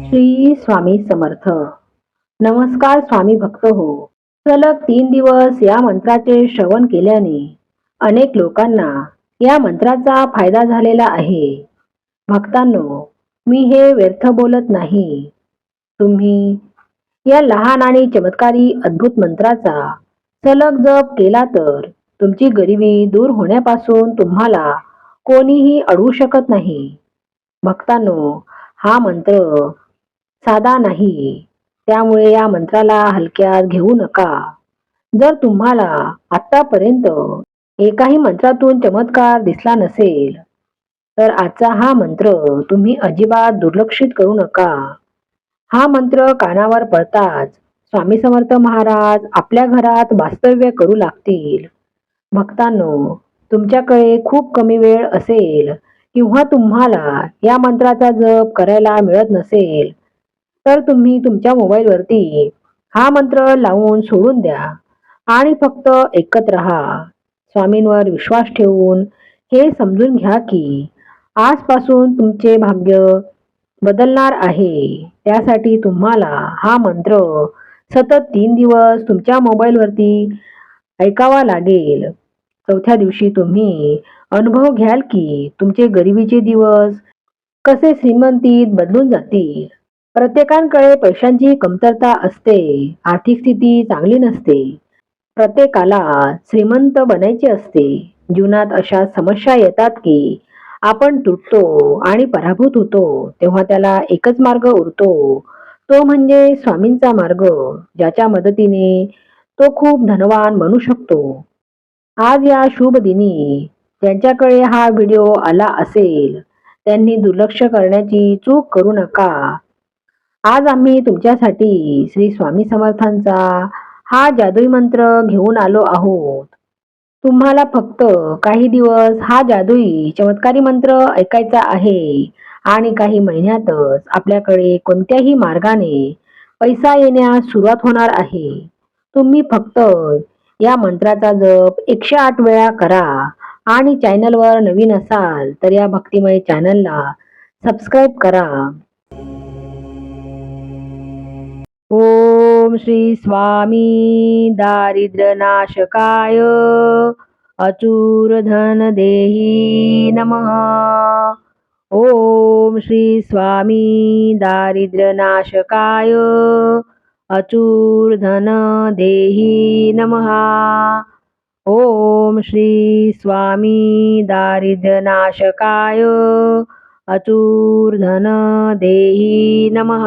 श्री स्वामी समर्थ. नमस्कार स्वामी भक्त हो. सलग 3 दिवस या मंत्राचे श्रवण केल्याने अनेक लोकांना या मंत्राचा फायदा झालेला आहे. भक्तांनो, मी हे व्यर्थ बोलत नाही. तुम्ही या लहान आणि चमत्कारी अद्भुत मंत्राचा सलग जप केला तर तुमची गरिबी दूर होण्यापासून तुम्हाला कोणीही अडवू शकत नाही. भक्तांनो, हा मंत्र साधा नाही, त्यामुळे या मंत्राला हलक्यात घेऊ नका. जर तुम्हाला आतापर्यंत एकाही मंत्रातून चमत्कार दिसला नसेल, तर आजचा हा मंत्र तुम्ही अजिबात दुर्लक्षित करू नका. हा मंत्र कानावर पडताच स्वामी समर्थ महाराज आपल्या घरात वास्तव्य करू लागतील. भक्तांनो, तुमच्याकडे खूप कमी वेळ असेल किंवा तुम्हाला या मंत्राचा जप करायला मिळत नसेल, तर तुम्ही तुमच्या मोबाईलवरती हा मंत्र लावून सोडून द्या आणि फक्त ऐकत राहा. स्वामींवर विश्वास ठेवून हे समजून घ्या की आजपासून तुमचे भाग्य बदलणार आहे. त्यासाठी तुम्हाला हा मंत्र सतत 3 दिवस तुमच्या मोबाईलवरती ऐकावा लागेल. चौथ्या दिवशी तुम्ही अनुभव घ्याल की तुमचे गरिबीचे दिवस कसे श्रीमंतीत बदलून जातील. प्रत्येकाकडे पैशांची कमतरता असते, आर्थिक स्थिती चांगली नसते. प्रत्येकाला श्रीमंत बनायचे असते. जीवनात अशा समस्या येतात की आपण तुटतो आणि पराभूत होतो. तेव्हा त्याला एकच मार्ग उरतो, तो म्हणजे स्वामींचा मार्ग, ज्याच्या मदतीने तो खूप धनवान बनू शकतो. आज या शुभ दिनी ज्यांच्याकडे हा व्हिडिओ आला असेल, त्यांनी दुर्लक्ष करण्याची चूक करू नका. आज आम्ही तुमच्यासाठी श्री स्वामी समर्थांचा हा जादुई मंत्र घेऊन आलो आहोत. तुम्हाला फक्त काही दिवस हा जादुई चमत्कारी मंत्र ऐकायचा आहे आणि काही महिन्यातच आपल्याकडे कोणत्याही मार्गाने पैसा येण्यास सुरुवात होणार आहे. तुम्ही फक्त या मंत्राचा जप 108 वेळा करा आणि चॅनलवर नवीन असाल तर या भक्तिमय चॅनलला सबस्क्राईब करा. ओम श्री स्वामी दारिद्र्यनाशकाय अचूर धन देही नमः. ओम श्री स्वामी दारिद्र्यनाशकाय अचूर धन देही नमः. ओम श्री स्वामी दारिद्र्यनाशकाय अचूर धन देही नमः.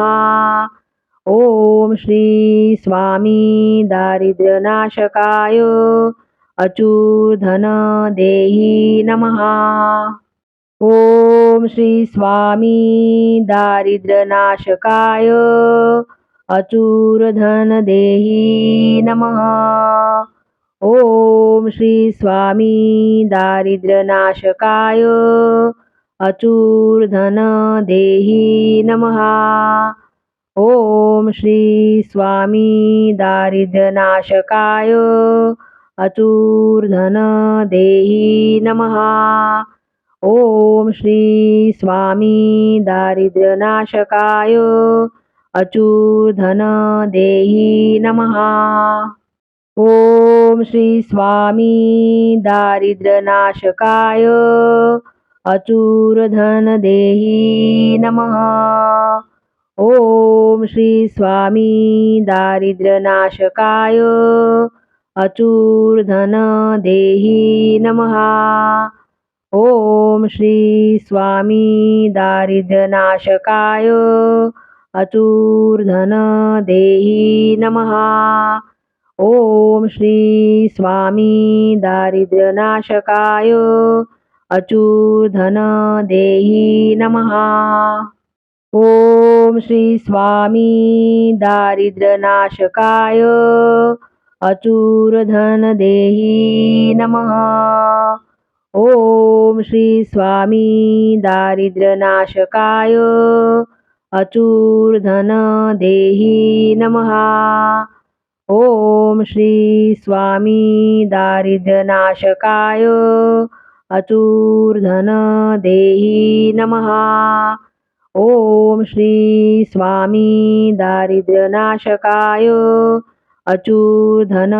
ओम श्री स्वामी दारिद्र्यनाशकाय अचूर धन देही नमः. ओम श्री स्वामी दारिद्र्यनाशकाय अचूर धन देही नमः. ओम श्री स्वामी दारिद्र्यनाशकाय अचूर धन देही नमः. ओम श्री स्वामी दारिद्र्यनाशकाय अचूर धन देही नमः. ओम श्री स्वामी दारिद्र्यनाशकाय अचूर धन देही नमः. ओम श्री स्वामी दारिद्र्यनाशकाय अचूर धन देही नमः. ओम श्री स्वामी दारिद्र्यनाशकाय अचूर धन देही नमः. ओम श्री स्वामी दारिद्र्यनाशकाय अचूर धन देही नमः. ओम श्री स्वामी दारिद्र्यनाशकाय अचूर धन देही नमः. ओम श्री स्वामी दारिद्र्यनाशकाय अचूर धन देही नमः. ओम श्री स्वामी दारिद्र्यनाशकाय अचूर धन देही नमः. ओम श्री स्वामी दारिद्र्यनाशकाय अचूर धन देही नमः. ओम श्री स्वामी दारिद्र्यनाशकाय अचूर्धन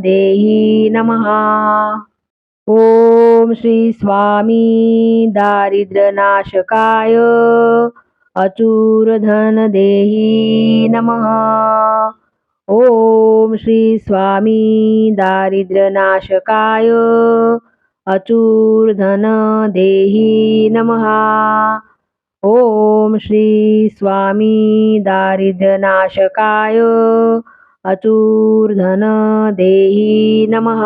देही नमः। ओम श्री स्वामी दारिद्र्यनाशकाय अचूर्धन देही नमः। ओम श्री स्वामी दारिद्र्यनाशकाय अचूर्धन देही नमः। ओम श्री स्वामी दारिद्र्यनाशकाय अचूर्धन देही नमः।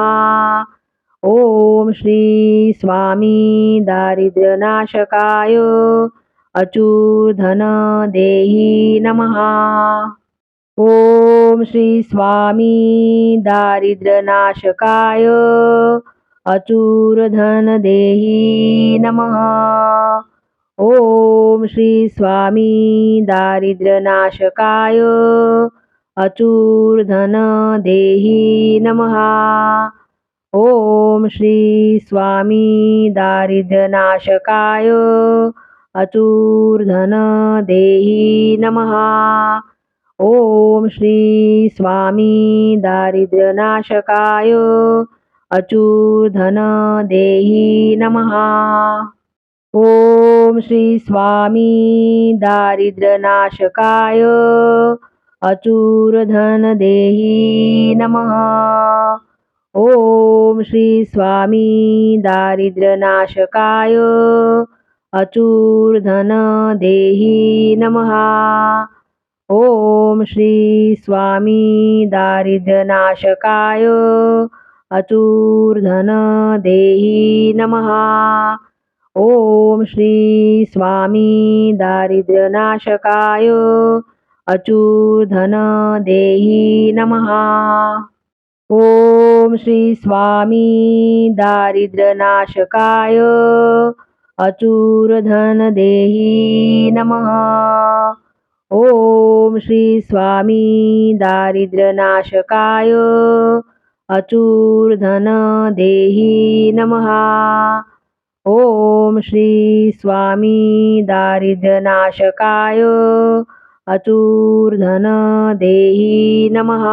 ओम श्री स्वामी दारिद्र्यनाशकाय अचूर्धन देही नमः। ओम श्री स्वामी दारिद्र्यनाशकाय अचूर्धन देही नमः। ओम श्री स्वामी दारिद्र्यनाशकाय अचूर्धन देही नमः। ओम श्री स्वामी दारिद्र्यनाशकाय अचूर्धन देही नमः। ओम श्री स्वामी दारिद्र्यनाशकाय अचूर्धन देही नमः। ओम श्री स्वामी दारिद्र्यनाशकाय अचूर्धन देही नमः। ओम श्री स्वामी दारिद्र्यनाशकाय अचूर्धन देही नमः। ओम श्री स्वामी दारिद्र्यनाशकाय अचूर्धन देही नमः। ओम श्री स्वामी दारिद्र्यनाशकाय अचूर्धन देही नमः। ओम श्री स्वामी दारिद्र्यनाशकाय अचूर्धन देही नमः। ओम श्री स्वामी दारिद्र्यनाशकाय अचूर्धन देही नमः। ओम श्री स्वामी दारिद्र्यनाशकाय अचूर्धन देही नमः।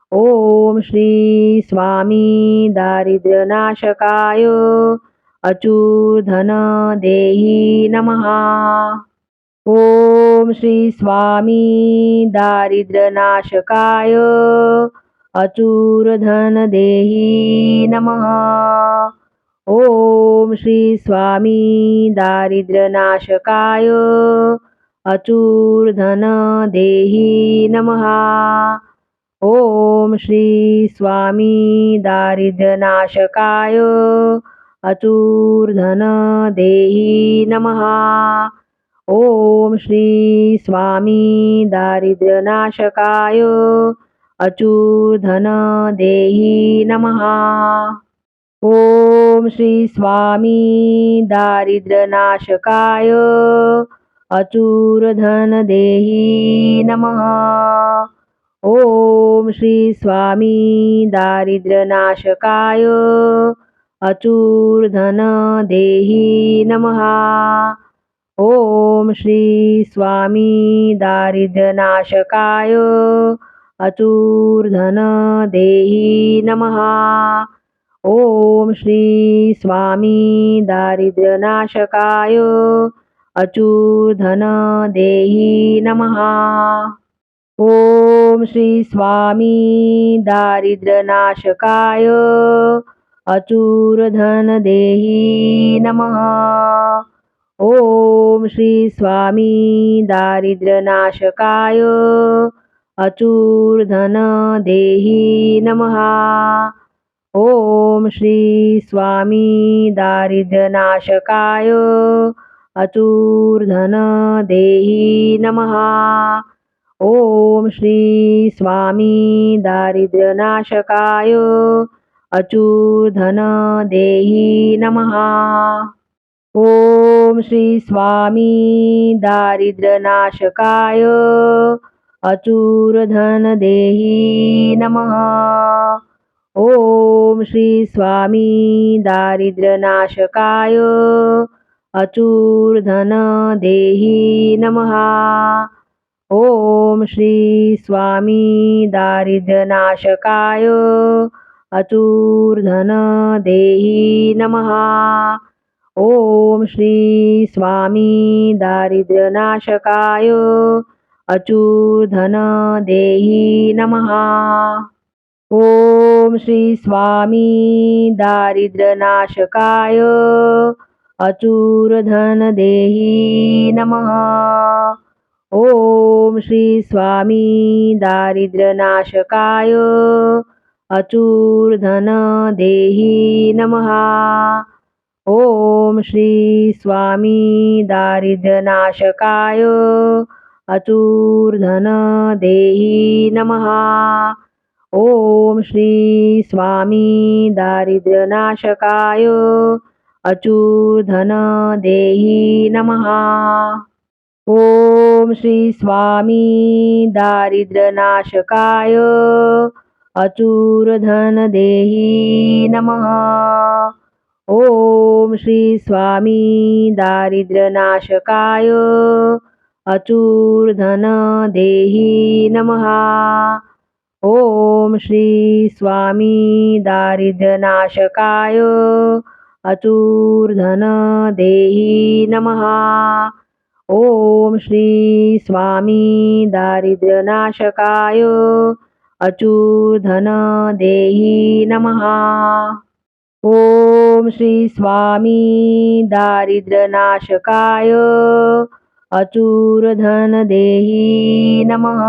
ओम श्री स्वामी दारिद्र्यनाशकाय अचूर्धन देही नमः। ओम श्री स्वामी दारिद्र्यनाशकाय अचूर्धन देही नमः। ओम श्री स्वामी दारिद्र्यनाशकाय अचूर्धन देही नमः। ओम श्री स्वामी दारिद्र्यनाशकाय अचूर्धन देही नमः। ओम श्री स्वामी दारिद्र्यनाशकाय अचूर्धन देही नमः। ओम श्री स्वामी दारिद्र्यनाशकाय अचूर्धन देही नमः। ओम श्री स्वामी दारिद्र्यनाशकाय अचूर्धन देही नमः। ओम श्री स्वामी दारिद्र्यनाशकाय अचूर्धन देही नमः। ओम श्री स्वामी दारिद्र्यनाशकाय अचूर्धन देही नमः। ओम श्री स्वामी दारिद्र्यनाशकाय अचूर्धन देही नमः। ओम श्री स्वामी दारिद्र्यनाशकाय अचूर्धन देही नमः। ओम श्री स्वामी दारिद्र्यनाशकाय अचूर्धन देही नमः। ओम श्री स्वामी दारिद्र्यनाशकाय अचूर्धन देही नमः। ओम श्री स्वामी दारिद्र्यनाशकाय अचूर्धन देही नमः। ओम श्री स्वामी दारिद्र्यनाशकाय अचूर्धन देहि नमः। ओम श्री स्वामी दारिद्र्यनाशकाय अचूर्धन देहि नमः। ओम श्री स्वामी दारिद्र्यनाशकाय अचूर्धन देहि नमः। ओम श्री स्वामी दारिद्र्यनाशकाय अचूर्धन देहि नमः। ओम श्री स्वामी दारिद्र्यनाशकाय अचूर्धन देहि नमः। ओम श्री स्वामी दारिद्र्यनाशकाय अचूर्धन देहि नमः। ओम श्री स्वामी दारिद्र्यनाशकाय अचूर्धन देहि नमः। ओम श्री स्वामी दारिद्र्यनाशकाय अचूर्धन देहि नमः। ओम श्री स्वामी दारिद्र्यनाशकाय अचूर्धन देहि नमः। ओम श्री स्वामी दारिद्र्यनाशकाय अचूर्धन देहि नमः। ओम श्री स्वामी दारिद्र्यनाशकाय अचूर्धन देहि नमः। ओम श्री स्वामी दारिद्र्यनाशकाय अचूर्धन देहि नमः।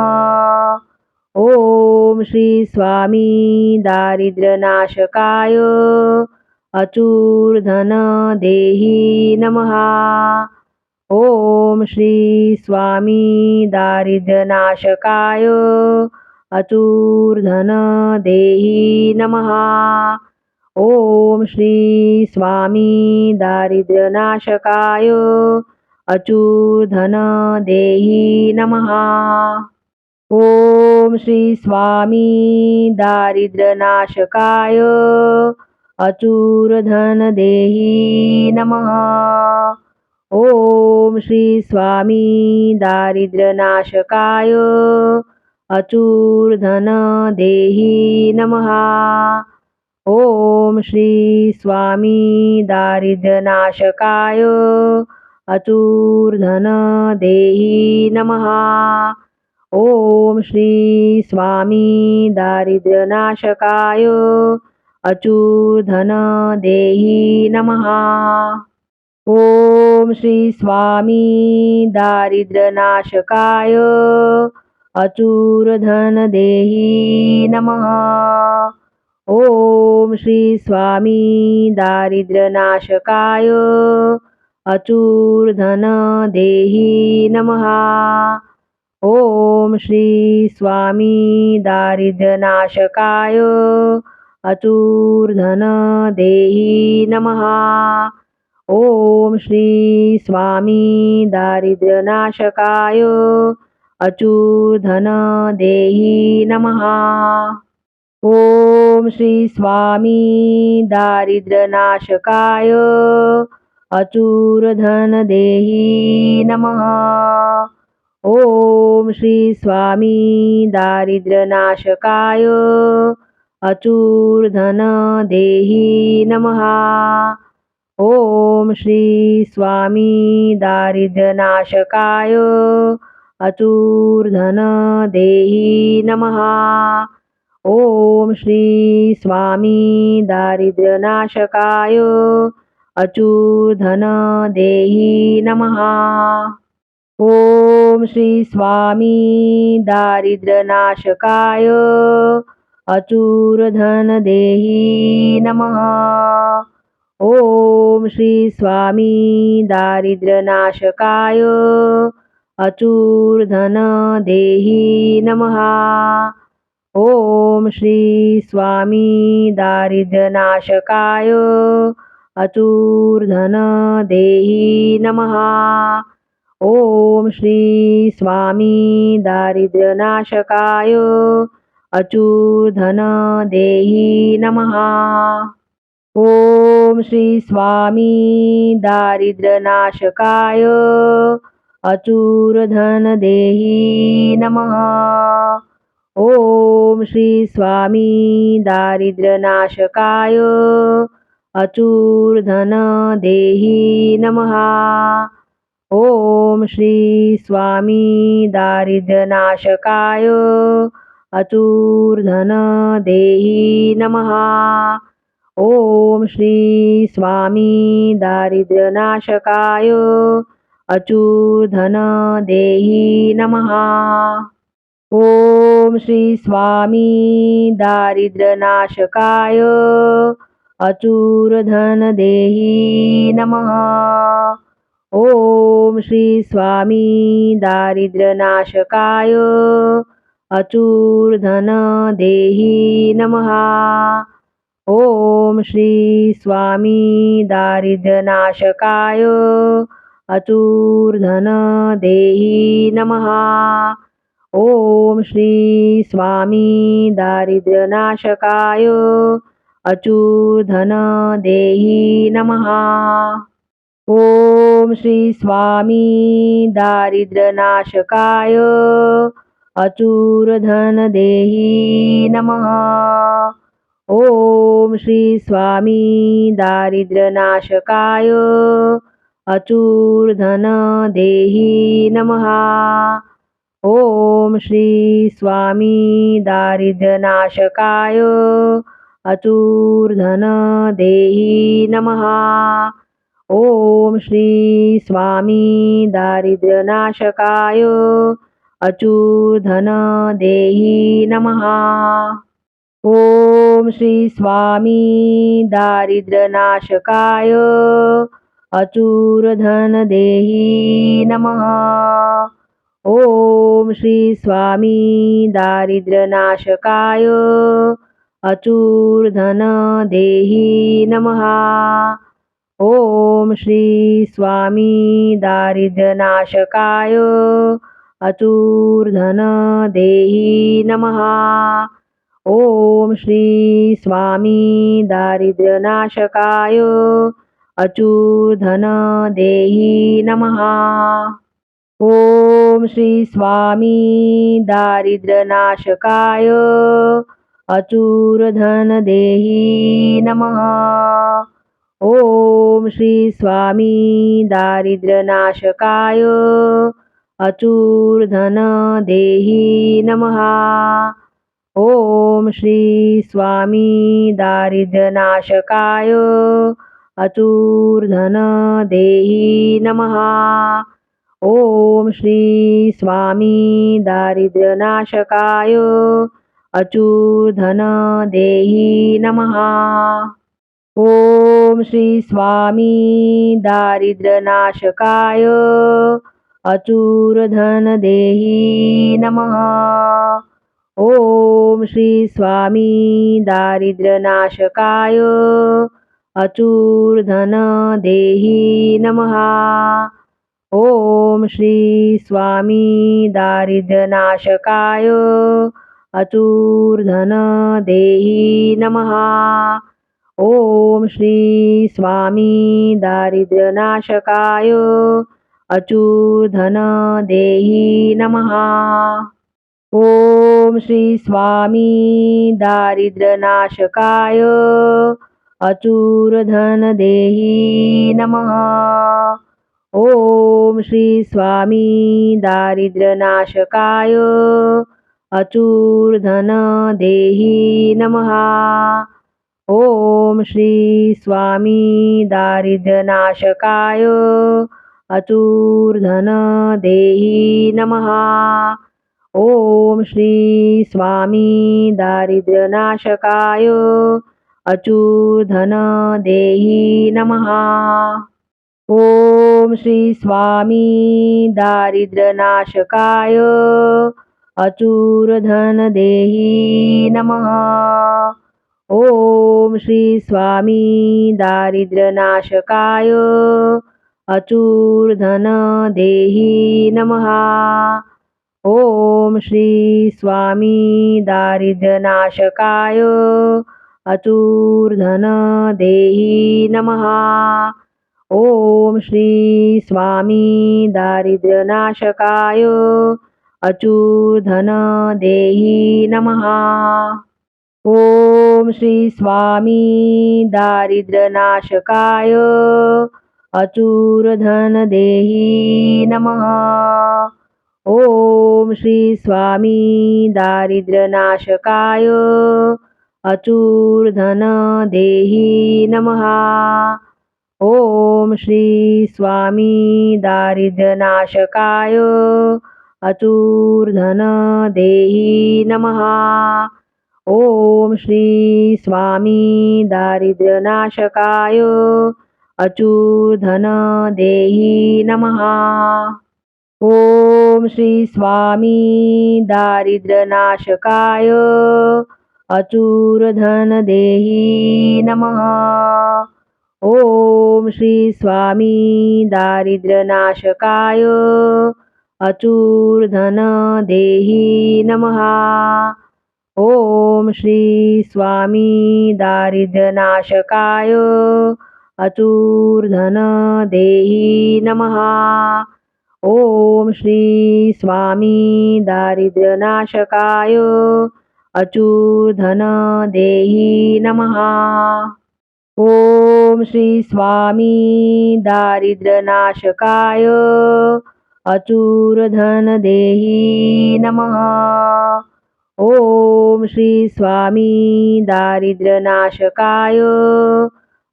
ओम श्री स्वामी दारिद्र्यनाशकाय अचूर्धन देहि नमः। ओम श्री स्वामी दारिद्र्यनाशकाय अचूर्धन देहि नमः। ओम श्री स्वामी दारिद्र्यनाशकाय अचूर्धन देहि नमः। ओम श्री स्वामी दारिद्र्यनाशकाय अचूर्धन देहि नमः। ओम श्री स्वामी दारिद्र्यनाशकाय अचूर्धन देहि नमः। ओम श्री स्वामी दारिद्र्यनाशकाय अचूर्धन देहि नमः। ओम श्री स्वामी दारिद्र्यनाशकाय अचूर्धन देहि नमः। ओम श्री स्वामी दारिद्र्यनाशकाय अचूर्धन देहि नमः। ओम श्री स्वामी दारिद्र्यनाशकाय अचूर्धन देहि नमः। ओम श्री स्वामी दारिद्र्यनाशकाय अचूर्धन देहि नमः। ओम श्री स्वामी दारिद्र्यनाशकाय अचूर्धन देहि नमः। ओम श्री स्वामी दारिद्र्यनाशकाय अचूर्धन देहि नमः। ओम श्री स्वामी दारिद्र्यनाशकाय अचूर्धन देहि नमः। ओम श्री स्वामी दारिद्र्यनाशकाय अचूर्धन देहि नमः। ओम श्री स्वामी दारिद्र्यनाशकाय अचूर्धन देहि नमः। ओम श्री स्वामी दारिद्र्यनाशकाय अचूर्धन देहि नमः। ओम श्री स्वामी दारिद्र्यनाशकाय अचूर्धन देहि नमः। ओम श्री स्वामी दारिद्र्यनाशकाय अचूर्धन देहि नमः। ओम श्री स्वामी दारिद्र्यनाशकाय अचूर्धन देहि नमः। ओम श्री स्वामी दारिद्र्यनाशकाय अचूर धन देही नमः। ओम श्री स्वामी दारिद्र्यनाशकाय अचूर धन देही नमः। ओम श्री स्वामी दारिद्र्यनाशकाय अचूर धन देही नमः। ओम श्री स्वामी दारिद्र्यनाशकाय अचूर धन देही नमः। ओम श्री स्वामी दारिद्र्यनाशकाय अचूर धन देही नमः। ओम श्री स्वामी दारिद्र्यनाशकाय अचूर धन देही नमः। ओम श्री स्वामी दारिद्र्यनाशकाय अचूर धन देही नमः। ओम श्री स्वामी दारिद्र्यनाशकाय अचूर धन देही नमः। ओम श्री स्वामी दारिद्र्यनाशकाय अचूर धन देही नमः। ओम श्री स्वामी दारिद्र्यनाशकाय अचूर धन देही नमः। ओम श्री स्वामी दारिद्र्यनाशकाय अचूर धन देही नमः। ओम श्री स्वामी दारिद्र्यनाशकाय अचूर धन देही नमः। ओम श्री स्वामी दारिद्र्यनाशकाय अचूर धन देही नमः। ओम श्री स्वामी दारिद्र्यनाशकाय अचूर धन देही नमः। ओम श्री स्वामी दारिद्र्यनाशकाय अचूर धन देही नमः। ओम श्री स्वामी दारिद्र्यनाशकाय अचूर धन देही नमः। ओम श्री स्वामी दारिद्र्यनाशकाय अचूर धन देही नमः। ओम श्री स्वामी दारिद्र्यनाशकाय अचूर धन देही नमः। ओम श्री स्वामी दारिद्र्यनाशकाय अचूर धन देही नमः। ओम श्री स्वामी दारिद्र्यनाशकाय अचूर धन देही नमः। ओम श्री स्वामी दारिद्र्यनाशकाय अचूर धन देही नमः। ओम श्री स्वामी दारिद्र्यनाशकाय अचूर धन देही नमः। ओम श्री स्वामी दारिद्र्यनाशकाय अचूर धन देही नमः। ओम श्री स्वामी दारिद्र्यनाशकाय अचूर धन देही नमः। ओम श्री स्वामी दारिद्र्यनाशकाय अचूर धन देही नमः। ओम श्री स्वामी दारिद्र्यनाशकाय अचूर धन देही नमः। ओम श्री स्वामी दारिद्र्यनाशकाय अचूर धन देही नमः। ओम श्री स्वामी दारिद्र्यनाशकाय अचूर धन देही नमः। ओम श्री स्वामी दारिद्र्यनाशकाय अचूर धन देही नमः। ओम श्री स्वामी दारिद्र्यनाशकाय अचूर धन देही नमः। ओम श्री स्वामी दारिद्र्यनाशकाय अचूर्धन देही नमः। ओम श्री स्वामी दारिद्र्यनाशकाय अचूर्धन देही नमः। ओम श्री स्वामी दारिद्र्यनाशकाय अचूर्धन देही नमः। ओम श्री स्वामी दारिद्र्यनाशकाय अचूर्धन देही नमः। ओम श्री स्वामी दारिद्र्यनाशकाय अचूर्धन देही नमः। ओम श्री स्वामी दारिद्र्यनाशकाय अचूर्धन देही नमः। ओम श्री स्वामी दारिद्र्यनाशकाय अचूर्धन देही नमः। ओम श्री स्वामी दारिद्र्यनाशकाय अचूर्धन देही नमः। ओम श्री स्वामी दारिद्र्यनाशकाय अचूर्धन देही नमः। ओम श्री स्वामी दारिद्र्यनाशकाय अचूर्धन देही नमः। ओम श्री स्वामी दारिद्र्यनाशकाय अचूर्धन देही नमः। ओम श्री स्वामी दारिद्र्यनाशकाय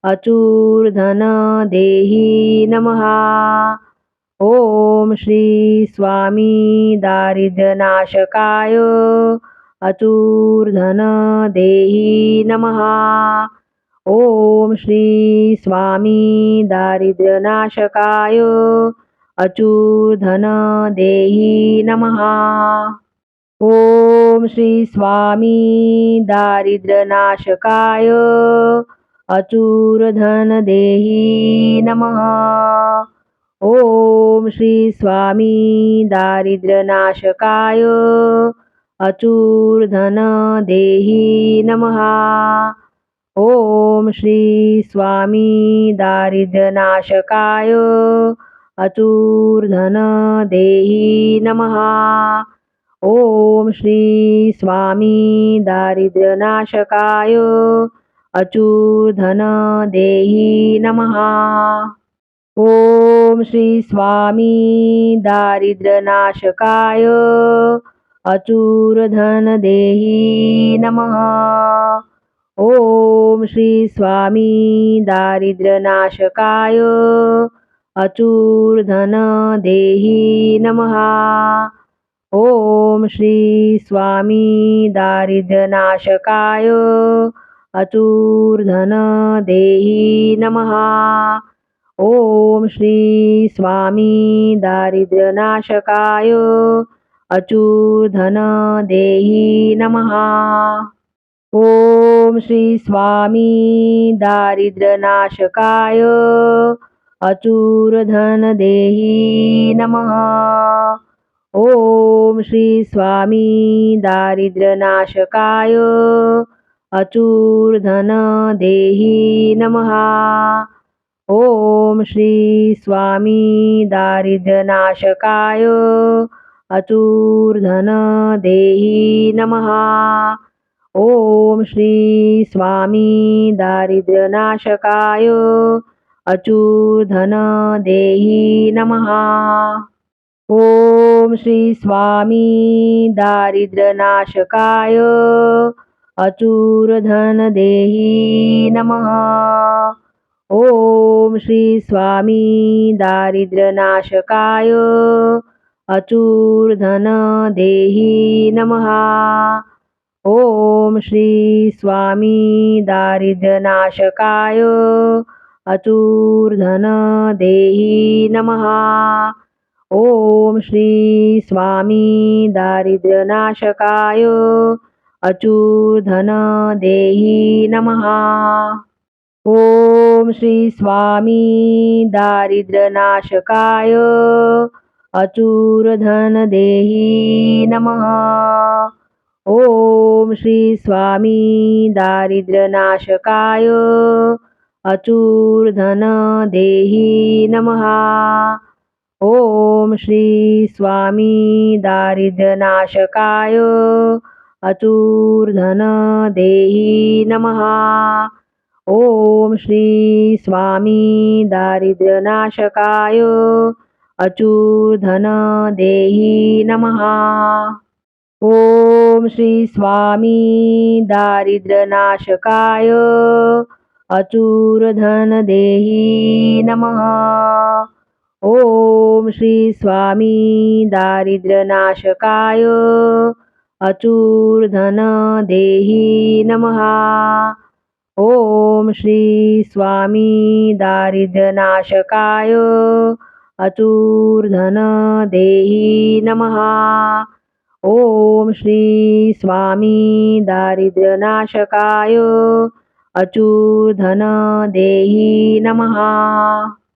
अचूर्धन देही नमः। ओम श्री स्वामी दारिद्र्यनाशकाय अचूर्धन देही नमः। ओम श्री स्वामी दारिद्र्यनाशकाय अचूर्धन देही नमः। ओम श्री स्वामी दारिद्र्यनाशकाय अचूर्धन देही नमः। ओम श्री स्वामी दारिद्र्यनाशकाय अचूर्धन देही नमः। ओम श्री स्वामी दारिद्र्यनाशकाय अचूर्धन देही नमः। ओम श्री स्वामी दारिद्र्यनाशकाय अचूर्धन देही नमः। ओम श्री स्वामी दारिद्र्यनाशकाय अचूर्धन देही नमः। ओम श्री स्वामी दारिद्र्यनाशकाय अचूर्धन देही नमः। ओम श्री स्वामी दारिद्र्यनाशकाय अचूर्धन देही नमः। ओम श्री स्वामी दारिद्र्यनाशकाय अचूर्धन देही नमः। ओम श्री स्वामी दारिद्र्यनाशकाय अचूर्धन देही नमः। ओम श्री स्वामी दारिद्र्यनाशकाय अचूर्धन देही नमः। ओम श्री स्वामी दारिद्र्यनाशकाय अचूर्धन देही नमः। ओम श्री स्वामी दारिद्र्यनाशकाय अचूर्धन देही नमः। ओम श्री स्वामी दारिद्र्यनाशकाय अचूर्धन देही नमः। ओम श्री स्वामी दारिद्र्यनाशकाय अचूर्धन देही नमः। ओम श्री स्वामी दारिद्र्यनाशकाय अचूर्धन देही नमः। ओम श्री स्वामी दारिद्र्यनाशकाय अचूर्धन देही नमः। ओम श्री स्वामी दारिद्र्यनाशकाय अचूर्धन देही नमः। ओम श्री स्वामी दारिद्र्यनाशकाय अचूर्धन देही नमः। ओम श्री स्वामी दारिद्र्यनाशकाय अचूर्धन देही नमः। ओम श्री स्वामी दारिद्र्यनाशकाय अचूर्धन देही नमः। ओम श्री स्वामी दारिद्र्यनाशकाय अचूर्धन देही नमः। ओम श्री स्वामी दारिद्र्यनाशकाय अचूर्धन देही नमः। ओम श्री स्वामी दारिद्र्यनाशकाय अचूर्धन देही नमः। ओम श्री स्वामी दारिद्र्यनाशकाय अचूर्धन देही नमः।